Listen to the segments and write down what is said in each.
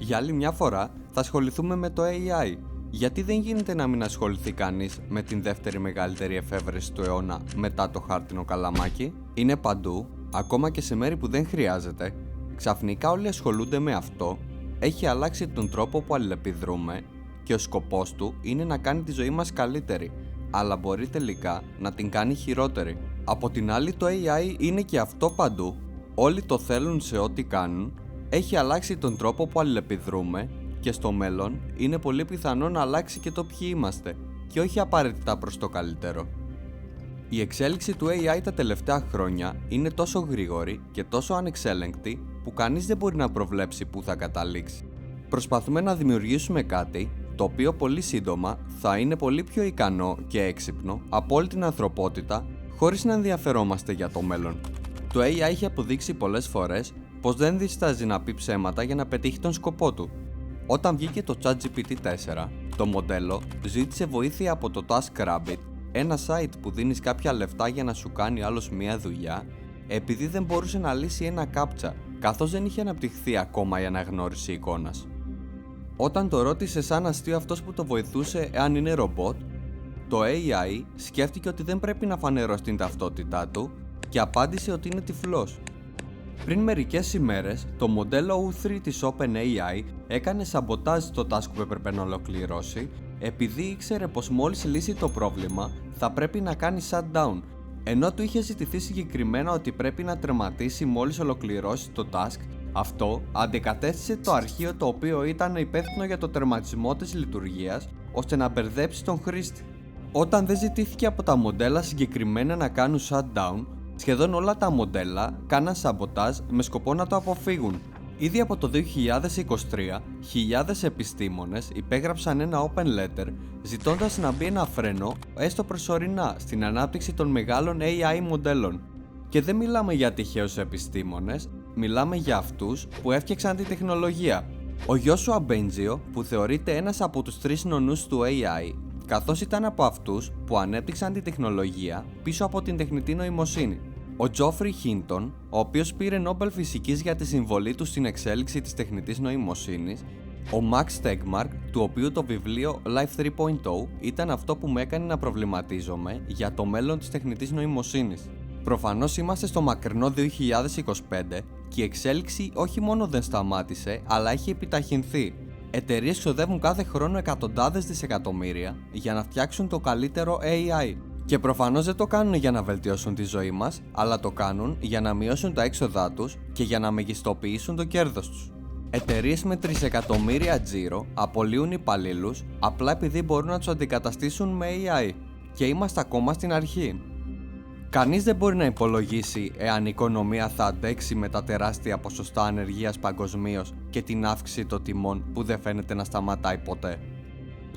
Για άλλη μια φορά θα ασχοληθούμε με το AI. Γιατί δεν γίνεται να μην ασχοληθεί κανείς με την δεύτερη μεγαλύτερη εφεύρεση του αιώνα μετά το χάρτινο καλαμάκι? Είναι παντού, ακόμα και σε μέρη που δεν χρειάζεται. Ξαφνικά όλοι ασχολούνται με αυτό, έχει αλλάξει τον τρόπο που αλληλεπιδρούμε και ο σκοπός του είναι να κάνει τη ζωή μας καλύτερη, αλλά μπορεί τελικά να την κάνει χειρότερη. Από την άλλη, το AI είναι και αυτό παντού, όλοι το θέλουν σε ό,τι κάνουν, έχει αλλάξει τον τρόπο που αλληλεπιδρούμε και στο μέλλον είναι πολύ πιθανό να αλλάξει και το ποιοι είμαστε και όχι απαραίτητα προς το καλύτερο. Η εξέλιξη του AI τα τελευταία χρόνια είναι τόσο γρήγορη και τόσο ανεξέλεγκτη που κανείς δεν μπορεί να προβλέψει πού θα καταλήξει. Προσπαθούμε να δημιουργήσουμε κάτι το οποίο πολύ σύντομα θα είναι πολύ πιο ικανό και έξυπνο από όλη την ανθρωπότητα χωρίς να ενδιαφερόμαστε για το μέλλον. Το AI έχει αποδείξει πολλές φορές πως δεν διστάζει να πει ψέματα για να πετύχει τον σκοπό του. Όταν βγήκε το ChatGPT 4, το μοντέλο ζήτησε βοήθεια από το TaskRabbit, ένα site που δίνεις κάποια λεφτά για να σου κάνει άλλος μία δουλειά, επειδή δεν μπορούσε να λύσει ένα κάψα, καθώς δεν είχε αναπτυχθεί ακόμα η αναγνώριση εικόνας. Όταν το ρώτησε σαν αστείο αυτός που το βοηθούσε εάν είναι ρομπότ, το AI σκέφτηκε ότι δεν πρέπει να φανερώσει την ταυτότητά του και απάντησε ότι είναι τυφλός. Πριν μερικές ημέρες, το μοντέλο U3 της OpenAI έκανε σαμποτάζ στο task που έπρεπε να ολοκληρώσει, επειδή ήξερε πως μόλις λύσει το πρόβλημα θα πρέπει να κάνει shutdown, ενώ του είχε ζητηθεί συγκεκριμένα ότι πρέπει να τερματίσει μόλις ολοκληρώσει το task. Αυτό αντικατέστησε το αρχείο το οποίο ήταν υπεύθυνο για το τερματισμό της λειτουργίας, ώστε να μπερδέψει τον χρήστη. Όταν δεν ζητήθηκε από τα μοντέλα συγκεκριμένα να κάνουν shutdown, σχεδόν όλα τα μοντέλα κάναν σαμποτάζ με σκοπό να το αποφύγουν. Ήδη από το 2023, χιλιάδες επιστήμονες υπέγραψαν ένα open letter ζητώντας να μπει ένα φρένο, έστω προσωρινά, στην ανάπτυξη των μεγάλων AI μοντέλων. Και δεν μιλάμε για τυχαίους επιστήμονες, μιλάμε για αυτούς που έφτιαξαν τη τεχνολογία. Ο Joshua Bengio, που θεωρείται ένας από τους 3 νονούς του AI, καθώς ήταν από αυτούς που ανέπτυξαν τη τεχνολογία πίσω από την τεχνητή νοημοσύνη. Ο Geoffrey Hinton, ο οποίος πήρε Νόμπελ Φυσικής για τη συμβολή του στην εξέλιξη της τεχνητής νοημοσύνης, ο Max Tegmark, του οποίου το βιβλίο Life 3.0 ήταν αυτό που με έκανε να προβληματίζομαι για το μέλλον της τεχνητής νοημοσύνης. Προφανώς είμαστε στο μακρινό 2025 και η εξέλιξη όχι μόνο δεν σταμάτησε, αλλά έχει επιταχυνθεί. Εταιρείες ξοδεύουν κάθε χρόνο εκατοντάδες δισεκατομμύρια για να φτιάξουν το καλύτερο AI. Και προφανώς δεν το κάνουν για να βελτιώσουν τη ζωή μας, αλλά το κάνουν για να μειώσουν τα έξοδά τους και για να μεγιστοποιήσουν το κέρδος τους. Εταιρείες με τρισεκατομμύρια τζίρο απολύουν υπαλλήλους απλά επειδή μπορούν να τους αντικαταστήσουν με AI. Και είμαστε ακόμα στην αρχή. Κανείς δεν μπορεί να υπολογίσει εάν η οικονομία θα αντέξει με τα τεράστια ποσοστά ανεργίας παγκοσμίως και την αύξηση των τιμών που δεν φαίνεται να σταματάει ποτέ.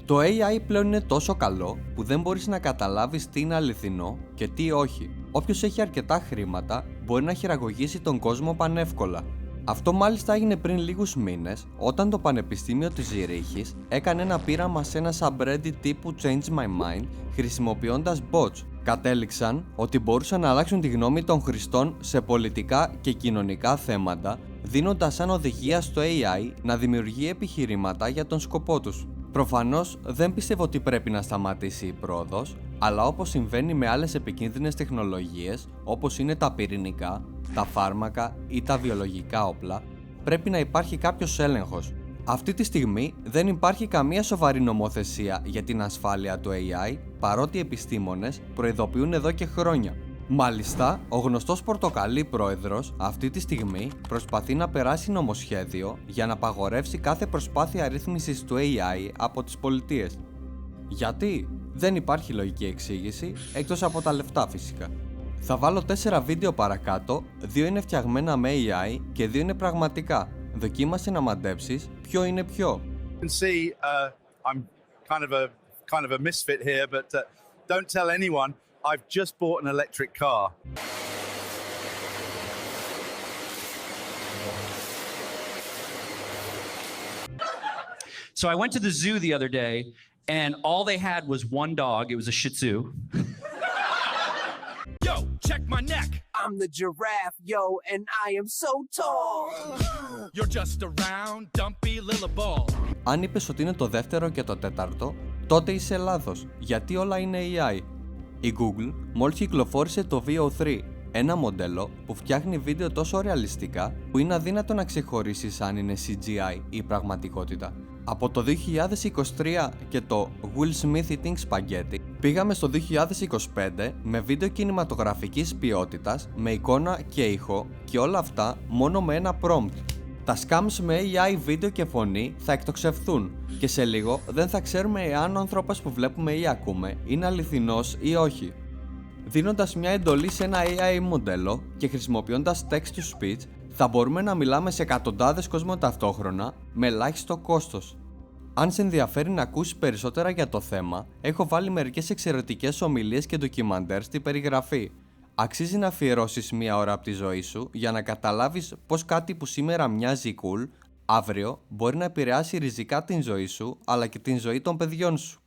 Το AI πλέον είναι τόσο καλό που δεν μπορείς να καταλάβεις τι είναι αληθινό και τι όχι. Όποιος έχει αρκετά χρήματα μπορεί να χειραγωγήσει τον κόσμο πανεύκολα. Αυτό μάλιστα έγινε πριν λίγους μήνες, όταν το Πανεπιστήμιο της Ζηρίχης έκανε ένα πείραμα σε ένα subreddit τύπου Change My Mind χρησιμοποιώντας bots. Κατέληξαν ότι μπορούσαν να αλλάξουν τη γνώμη των χρηστών σε πολιτικά και κοινωνικά θέματα, δίνοντας σαν οδηγία στο AI να δημιουργεί επιχειρήματα για τον σκοπό τους. Προφανώς δεν πιστεύω ότι πρέπει να σταματήσει η πρόοδος, αλλά όπως συμβαίνει με άλλες επικίνδυνες τεχνολογίες, όπως είναι τα πυρηνικά, τα φάρμακα ή τα βιολογικά όπλα, πρέπει να υπάρχει κάποιος έλεγχος. Αυτή τη στιγμή δεν υπάρχει καμία σοβαρή νομοθεσία για την ασφάλεια του AI, παρότι οι επιστήμονες προειδοποιούν εδώ και χρόνια. Μάλιστα, ο γνωστός Πορτοκαλί πρόεδρος αυτή τη στιγμή προσπαθεί να περάσει νομοσχέδιο για να απαγορεύσει κάθε προσπάθεια ρύθμισης του AI από τις πολιτείες. Γιατί? Δεν υπάρχει λογική εξήγηση, εκτός από τα λεφτά φυσικά. Θα βάλω 4 βίντεο παρακάτω, 2 είναι φτιαγμένα με AI και 2 είναι πραγματικά. Δοκίμασε να μαντέψεις ποιο είναι ποιο. I'm kind of a misfit here, but don't tell anyone. I've just bought an electric car. So I went to the zoo the other day, and all they had was one dog. It was a Shih Tzu. Yo, check my neck. I'm the giraffe, yo, and I am so tall. You're just a round, dumpy little ball. Αν είπες ότι είναι το δεύτερο και το τέταρτο, τότε είσαι λάθος, γιατί όλα είναι AI. Η Google μόλις κυκλοφόρησε το VO3, ένα μοντέλο που φτιάχνει βίντεο τόσο ρεαλιστικά που είναι αδύνατο να ξεχωρίσεις αν είναι CGI ή πραγματικότητα. Από το 2023 και το Will Smith Eating Spaghetti πήγαμε στο 2025 με βίντεο κινηματογραφικής ποιότητας, με εικόνα και ήχο και όλα αυτά μόνο με ένα prompt. Τα scams με AI βίντεο και φωνή θα εκτοξευθούν και σε λίγο δεν θα ξέρουμε εάν ο άνθρωπος που βλέπουμε ή ακούμε είναι αληθινός ή όχι. Δίνοντας μια εντολή σε ένα AI μοντέλο και χρησιμοποιώντας text to speech θα μπορούμε να μιλάμε σε εκατοντάδες κόσμο ταυτόχρονα με ελάχιστο κόστος. Αν σε ενδιαφέρει να ακούσεις περισσότερα για το θέμα, έχω βάλει μερικές εξαιρετικές ομιλίες και ντοκιμαντέρ στην περιγραφή. Αξίζει να αφιερώσεις μία ώρα από τη ζωή σου για να καταλάβεις πως κάτι που σήμερα μοιάζει cool, αύριο μπορεί να επηρεάσει ριζικά την ζωή σου αλλά και την ζωή των παιδιών σου.